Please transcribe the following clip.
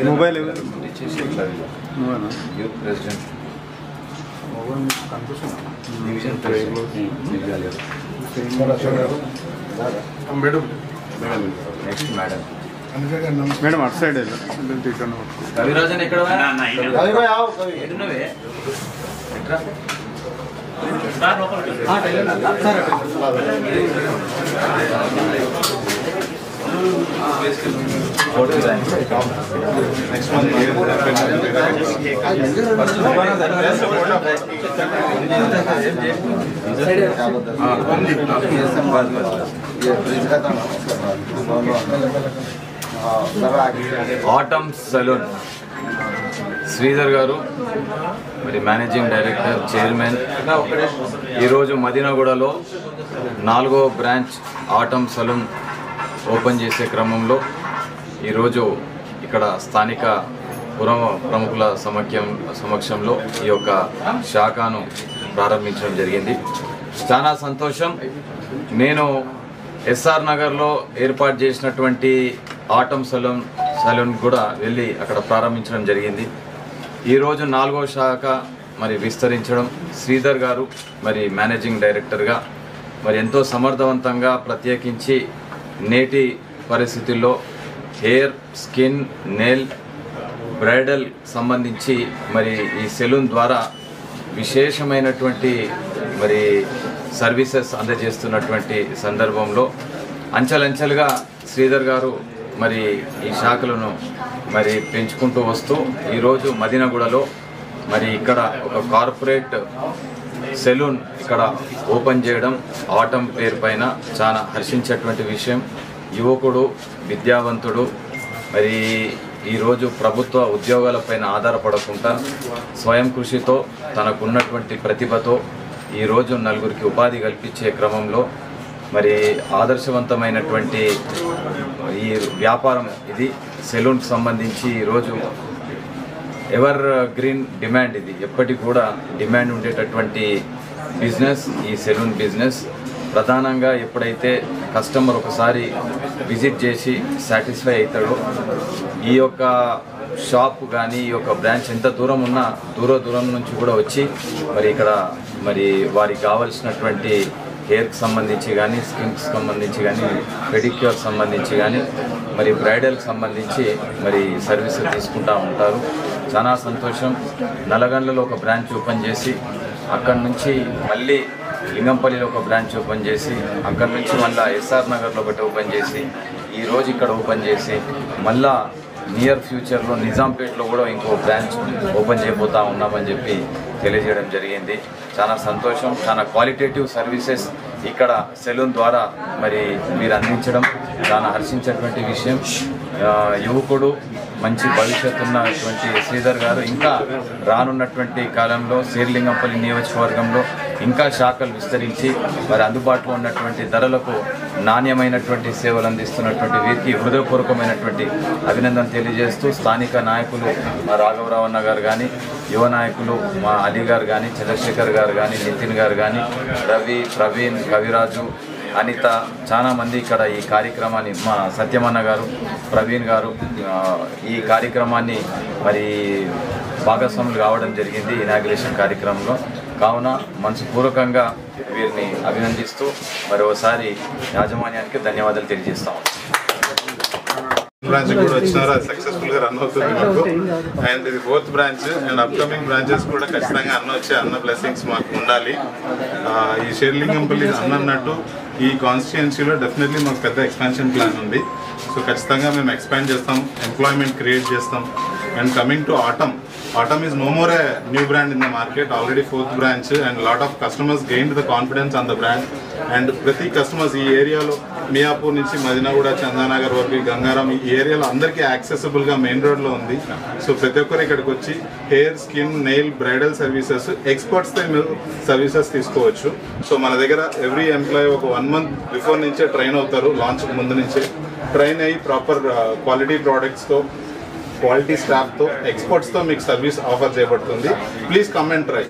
Mobile youth president division next madam madam అటు side కవిరాజన్ ఎక్కడ atom saloon Sridhar గారు మరి మేనేజింగ్ డైరెక్టర్ చైర్మన్ ఈరోజు మదీనాగూడలో 4వ బ్రాంచ్ ఆటమ్ సలూన్ ఓపెన్ చేసే క్రమంలో ఈరోజు ఇక్కడ స్థానిక ప్రముఖుల సమక్షంలో ఈ యొక్క శాఖను ప్రారంభించడం జరిగింది. చాలా సంతోషం. నేను ఎస్ఆర్ నగర్లో ఏర్పాటు చేసినటువంటి ఆటమ్ సలూన్ కూడా వెళ్ళి అక్కడ ప్రారంభించడం జరిగింది. ఈరోజు 4వ శాఖ మరి విస్తరించడం శ్రీధర్ గారు మరి మేనేజింగ్ డైరెక్టర్గా మరి ఎంతో సమర్థవంతంగా ప్రత్యేకించి నేటి పరిస్థితుల్లో హెయిర్, స్కిన్, నెయిల్, బ్రైడల్ సంబంధించి మరి ఈ సెలూన్ ద్వారా విశేషమైనటువంటి మరి సర్వీసెస్ అందజేస్తున్నటువంటి సందర్భంలో అంచెలంచెలుగా శ్రీధర్ గారు మరి ఈ శాఖలను మరి పెంచుకుంటూ వస్తూ ఈరోజు మదీనాగూడలో మరి ఇక్కడ ఒక కార్పొరేట్ సెలూన్ ఇక్కడ ఓపెన్ చేయడం ఆటమ్ పేరు పైన చాలా హర్షించేటువంటి విషయం. యువకుడు, విద్యావంతుడు, మరి ఈరోజు ప్రభుత్వ ఉద్యోగాలపైన ఆధారపడకుండా స్వయం కృషితో తనకున్నటువంటి ప్రతిభతో ఈరోజు నలుగురికి ఉపాధి కల్పించే క్రమంలో మరి ఆదర్శవంతమైనటువంటి ఈ వ్యాపారం ఇది సెలూన్కి సంబంధించి ఈరోజు ఎవర్ గ్రీన్ డిమాండ్, ఇది ఎప్పటికి కూడా డిమాండ్ ఉండేటటువంటి బిజినెస్ ఈ సెలూన్ బిజినెస్. ప్రధానంగా ఎప్పుడైతే కస్టమర్ ఒకసారి విజిట్ చేసి సాటిస్ఫై అవుతాడో ఈ యొక్క షాప్ కానీ ఈ యొక్క బ్రాంచ్ ఎంత దూరం ఉన్నా దూరం నుంచి కూడా వచ్చి మరి ఇక్కడ మరి వారికి కావాల్సినటువంటి హెయిర్కి సంబంధించి కానీ, స్కిన్కి సంబంధించి కానీ, పెడిక్యూర్ సంబంధించి కానీ, మరి బ్రైడల్కి సంబంధించి మరి సర్వీస్ తీసుకుంటూ ఉంటారు. చాలా సంతోషం. నల్లగండ్లలో ఒక బ్రాంచ్ ఓపెన్ చేసి అక్కడి నుంచి మళ్ళీ లింగంపల్లిలో ఒక బ్రాంచ్ ఓపెన్ చేసి అక్కడి నుంచి మళ్ళీ ఎస్ఆర్ నగర్లో ఒకటి ఓపెన్ చేసి ఈరోజు ఇక్కడ ఓపెన్ చేసి మళ్ళా నియర్ ఫ్యూచర్లో నిజాంపేట్లో కూడా ఇంకో బ్రాంచ్ ఓపెన్ చేయబోతా ఉన్నామని చెప్పి తెలియజేయడం జరిగింది. చాలా సంతోషం. చాలా క్వాలిటేటివ్ సర్వీసెస్ ఇక్కడ సెలూన్ ద్వారా మరి మీరు అందించడం చాలా హర్షించేటువంటి విషయం. యువకుడు, మంచి భవిష్యత్తు ఉన్నటువంటి శ్రీధర్ గారు ఇంకా రానున్నటువంటి కాలంలో శ్రీలింగంపల్లి నియోజకవర్గంలో ఇంకా శాఖలు విస్తరించి మరి అందుబాటులో ఉన్నటువంటి ధరలకు నాణ్యమైనటువంటి సేవలు అందిస్తున్నటువంటి వీరికి హృదయపూర్వకమైనటువంటి అభినందన తెలియజేస్తూ స్థానిక నాయకులు మా రాఘవరావు అన్న గారు కానీ, యువ నాయకులు మా అలీ గారు కానీ, చంద్రశేఖర్ గారు కానీ, నితిన్ గారు కానీ, రవి, ప్రవీణ్, కవిరాజు, అనిత, చాలామంది ఇక్కడ ఈ కార్యక్రమాన్ని, మా సత్యమన్న గారు, ప్రవీణ్ గారు ఈ కార్యక్రమాన్ని మరి భాగస్వాములు కావడం జరిగింది ఇనాగ్రేషన్ కార్యక్రమంలో. కావున మనసుపూర్వకంగా వీరిని అభినందిస్తూ మరోసారి యాజమాన్యానికి ధన్యవాదాలు తెలియజేస్తాము. బ్రాంచ్ కూడా వచ్చినారు, అది సక్సెస్ఫుల్గా రన్ అవుతుంది మాకు. అండ్ ఇది 4th branch and upcoming branches కూడా ఖచ్చితంగా అన్న బ్లెస్సింగ్స్ మాకు ఉండాలి. ఈ షేర్లింగంపల్లి అన్నట్టు ఈ కాన్స్టిట్యుయెన్సీలో డెఫినెట్లీ మాకు పెద్ద ఎక్స్పాన్షన్ ప్లాన్ ఉంది. సో ఖచ్చితంగా మేము ఎక్స్పాండ్ చేస్తాం, ఎంప్లాయ్మెంట్ క్రియేట్ చేస్తాం. And coming to Autumn is no more a new brand in the market, already 4th branch, and a lot of customers gained the confidence on the brand. And ప్రతి customers ఈ ఏరియాలో మియాపూర్ నుంచి మదీనాగూడ, చందానగర్ వరకు, గంగారం ఈ ఏరియాలో అందరికీ యాక్సెసిబుల్గా main రోడ్లో ఉంది. సో ప్రతి ఒక్కరు ఇక్కడికి వచ్చి hair, skin, nail, bridal services ఎక్స్పర్ట్స్తో మీరు సర్వీసెస్ తీసుకోవచ్చు. సో మన దగ్గర ఎవ్రీ ఎంప్లాయీ ఒక 1 month బిఫోర్ నుంచే ట్రైన్ అవుతారు, లాంచ్ ముందు నుంచే ట్రైన్ అయ్యి ప్రాపర్ క్వాలిటీ ప్రోడక్ట్స్తో, క్వాలిటీ స్టాఫ్తో, ఎక్స్పర్ట్స్తో మీకు సర్వీస్ ఆఫర్ చేయబడుతుంది. Please come and try.